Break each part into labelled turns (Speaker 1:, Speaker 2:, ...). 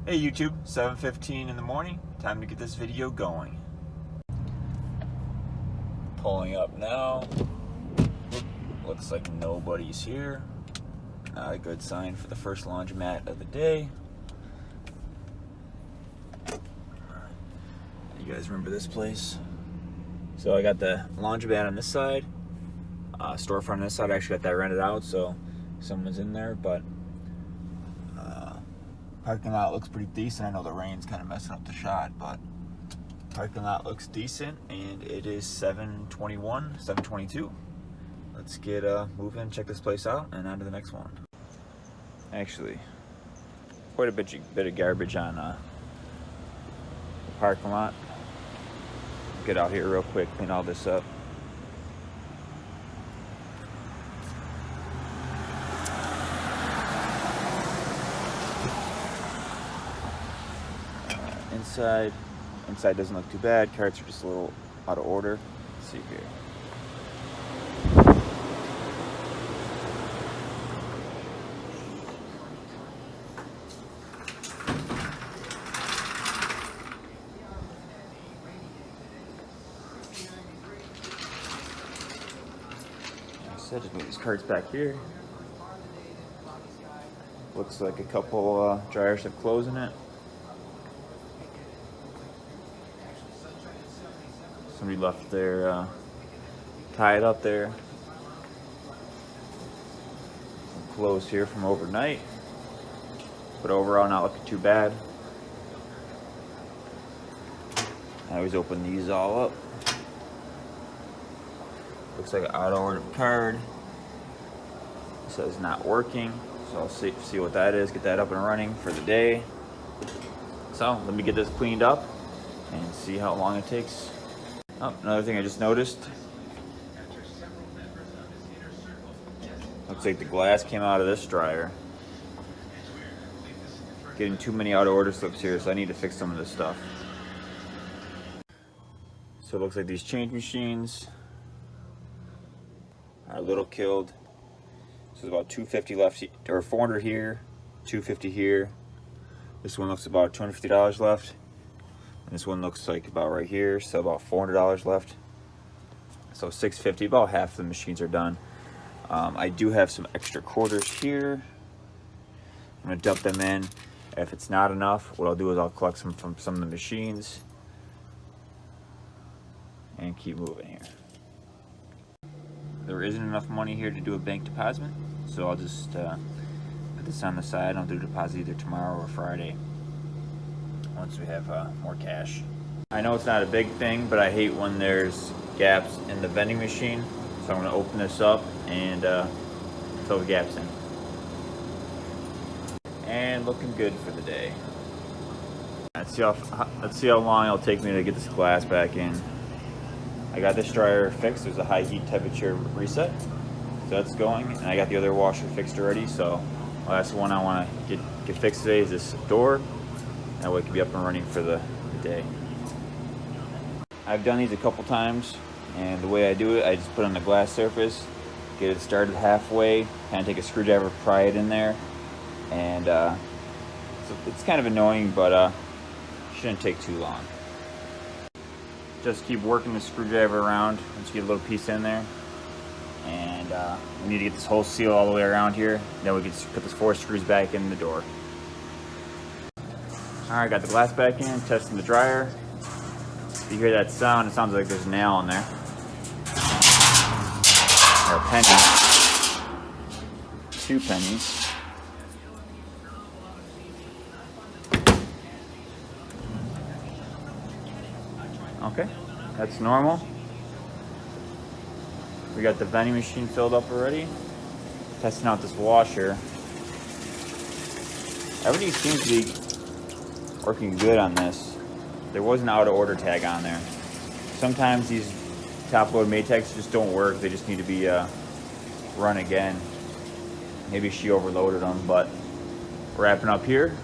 Speaker 1: Hey YouTube, 7:15 in the morning. Time to get this video going. Pulling up now. Looks like nobody's here. Not a good sign for the first laundromat of the day. You guys remember this place? So I got the laundromat on this side, storefront on this side. I actually got that rented out, so someone's in there, but parking lot looks pretty decent. I know the rain's kind of messing up the shot, but parking lot looks decent, and it is 7:21, 7:22. Let's get moving, check this place out, and on to the next one. Actually, quite a bit of garbage on the parking lot. Get out here real quick, clean all this up. Inside doesn't look too bad. Carts are just a little out of order. Let's see here. Just move these carts back here. Looks like a couple dryers have clothes in it. Somebody left their tied up there. Some clothes here from overnight, but overall not looking too bad. I always open these all up. Looks like an auto order card. It says not working, so I'll see what that is, get that up and running for the day. So let me get this cleaned up and see how long it takes. Oh, another thing I just noticed. Looks like the glass came out of this dryer. Getting too many auto order slips here, so I need to fix some of this stuff. So it looks like these change machines are a little killed. So there's about 250 left, or 400 here, 250 here. This one looks about $250 left. And this one looks like about right here, so about $400 left. So $650, about half the machines are done. I do have some extra quarters here. I'm gonna dump them in. If it's not enough, what I'll do is I'll collect some from some of the machines and keep moving here. There isn't enough money here to do a bank deposit, so I'll just put this on the side. I'll do a deposit either tomorrow or Friday once we have more cash. I know it's not a big thing, but I hate when there's gaps in the vending machine, so I'm going to open this up and fill the gaps in. And looking good for the day. Let's see how long it'll take me to get this glass back in. I got this dryer fixed. There's a high heat temperature reset, so that's going, and I got the other washer fixed already. So the last one I want to get fixed today is this door. That way it can be up and running for the day. I've done these a couple times, and the way I do it, I just put on the glass surface, get it started halfway, kind of take a screwdriver, pry it in there, and so it's kind of annoying, but shouldn't take too long. Just keep working the screwdriver around once you get a little piece in there. And we need to get this whole seal all the way around here. Then we can put this 4 screws back in the door. Alright, got the glass back in, testing the dryer. If you hear that sound, it sounds like there's a nail in there. Or a penny. 2 pennies. Okay, that's normal. We got the vending machine filled up already. Testing out this washer. Everything seems to be working good on this. There was an auto order tag on there. Sometimes these top load Maytex just don't work. They just need to be run again. Maybe she overloaded them, but wrapping up here.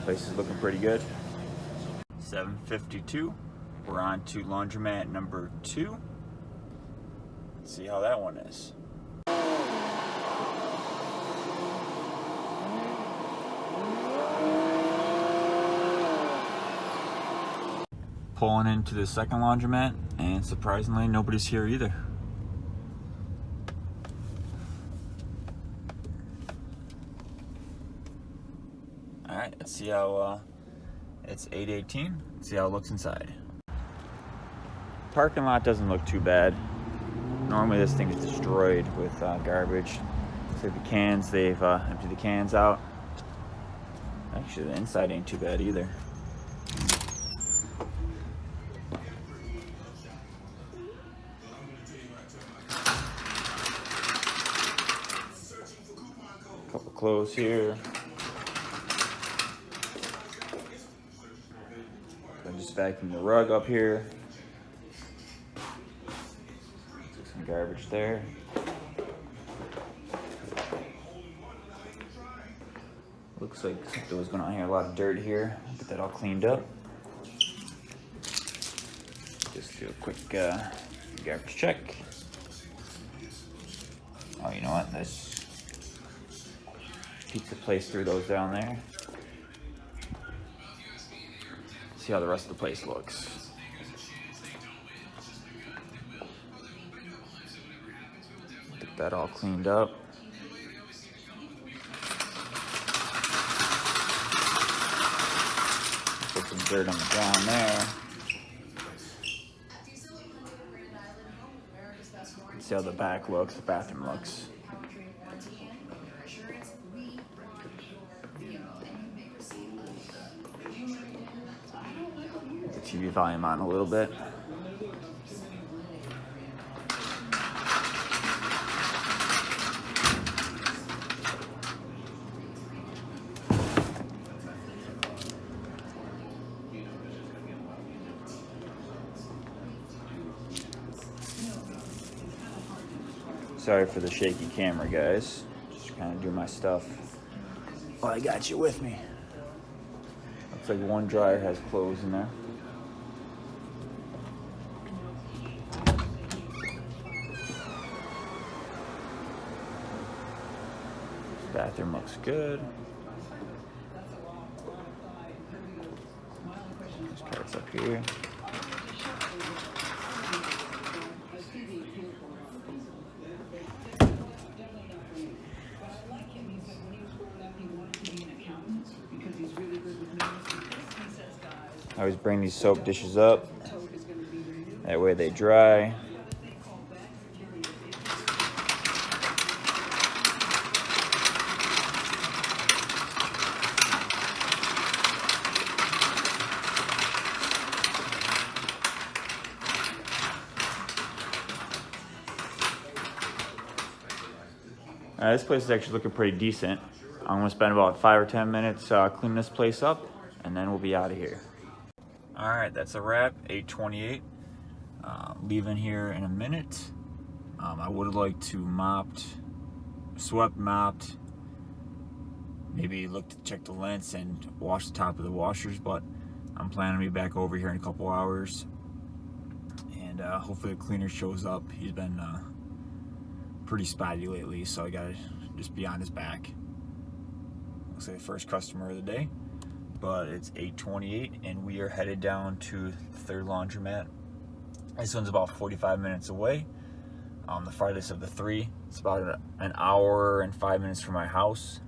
Speaker 1: Place is looking pretty good. 7:52. We're on to laundromat number 2. Let's see how that one is. pulling into the second laundromat, and surprisingly, nobody's here either. All right, let's see how, it's 8:18. Let's see how it looks inside. Parking lot doesn't look too bad. Normally this thing is destroyed with garbage. So the cans, they've emptied the cans out. Actually, the inside ain't too bad either. Couple clothes here. I just vacuumed the rug up here. Some garbage there. Looks like something was going on here. A lot of dirt here. Get that all cleaned up. Just do a quick garbage check. Oh, you know what? This pizza place threw those down there. See how the rest of the place looks. Get that all cleaned up. Put some dirt on the ground there. See how the back looks, the bathroom looks. Get the TV volume on a little bit. Sorry for the shaky camera, guys. Just kind of do my stuff. Oh, I got you with me. Looks like one dryer has clothes in there. Bathroom looks good. There's carrots up here. I always bring these soap dishes up. That way they dry. This place is actually looking pretty decent. I'm gonna spend about 5 or 10 minutes cleaning this place up, and then we'll be out of here. All right, that's a wrap, 8:28. Leaving here in a minute. I would have liked to swept, mopped, maybe check the lengths and wash the top of the washers, but I'm planning to be back over here in a couple hours. And hopefully the cleaner shows up. He's been pretty spotty lately, so I gotta just be on his back. Looks like the first customer of the day. But it's 8:28 and we are headed down to the third laundromat. This one's about 45 minutes away. The farthest of the three. It's about an hour and 5 minutes from my house.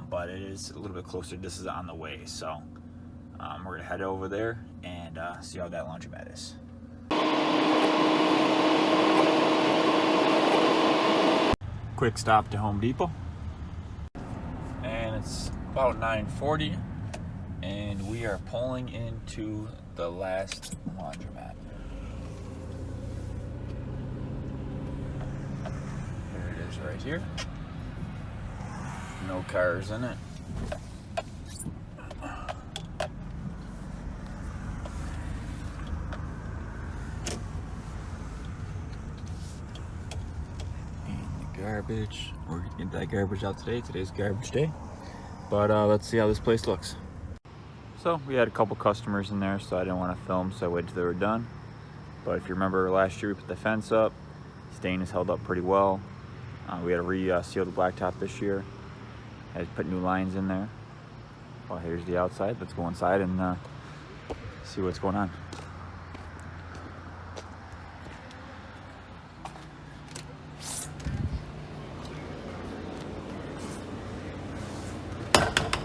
Speaker 1: But it is a little bit closer. This is on the way, so we're gonna head over there and see how that laundromat is. Quick stop to Home Depot. And it's about 9:40 and we are pulling into the last laundromat. Here it is right here. No cars in it. And the garbage. We're gonna get that garbage out today. Today's garbage day. But let's see how this place looks. So we had a couple customers in there, so I didn't want to film, so I waited till they were done. But if you remember last year, we put the fence up. Stain has held up pretty well. We had to re-seal the blacktop this year. Had to put new lines in there. Well, here's the outside. Let's go inside and See what's going on.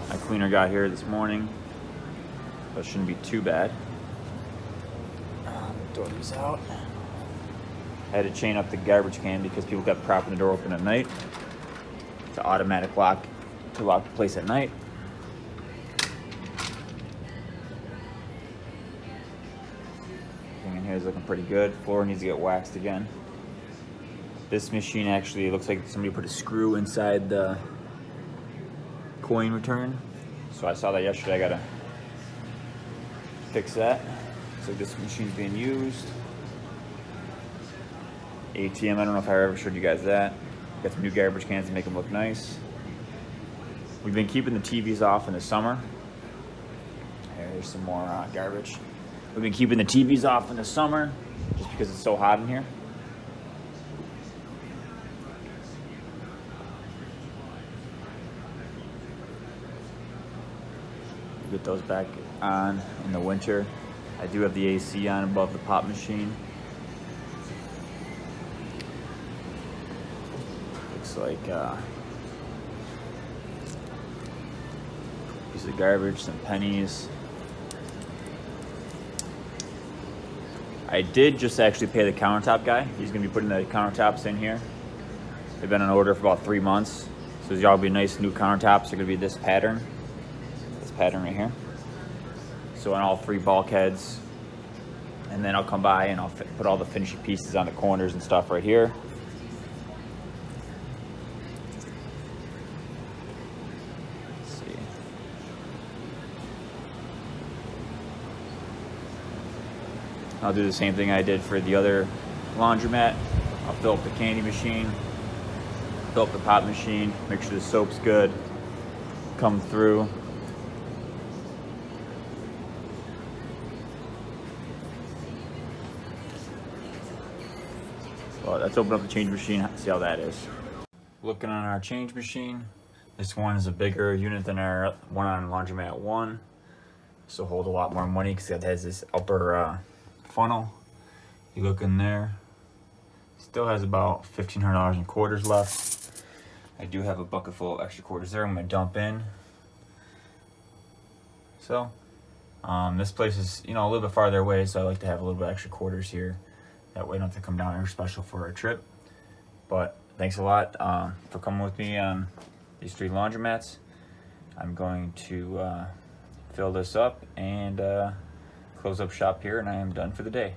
Speaker 1: My cleaner got here this morning, but it shouldn't be too bad. Throw these out. I had to chain up the garbage can because people kept propping the door open at night. It's an automatic lock to lock the place at night. Everything in here is looking pretty good. Floor needs to get waxed again. This machine actually looks like somebody put a screw inside the coin return. So I saw that yesterday. I gotta fix that. So this machine's being used. ATM, I don't know if I ever showed you guys that. Got some new garbage cans to make them look nice. We've been keeping the TVs off in the summer. Here's some more garbage. We've been keeping the TVs off in the summer just because it's so hot in here. Get those back on in the winter. I do have the AC on above the pop machine. Looks like piece of garbage, some pennies. I did just actually pay the countertop guy. He's gonna be putting the countertops in here. They've been on order for about 3 months. So these are all be nice new countertops. They're gonna be this pattern right here. So on all 3 bulkheads, and then I'll come by and I'll put all the finishing pieces on the corners and stuff right here. Let's see. I'll do the same thing I did for the other laundromat. I'll fill up the candy machine, fill up the pop machine, make sure the soap's good, come through. Well, let's open up the change machine, see how that is. Looking on our change machine, this one is a bigger unit than our one on Laundromat 1. This will hold a lot more money because it has this upper funnel. You look in there, still has about $1,500 in quarters left. I do have a bucket full of extra quarters there I'm gonna dump in. So, this place is, you know, a little bit farther away, so I like to have a little bit extra quarters here. That way I don't have to come down here special for a trip. But thanks a lot for coming with me on these 3 laundromats. I'm going to fill this up and close up shop here, and I am done for the day.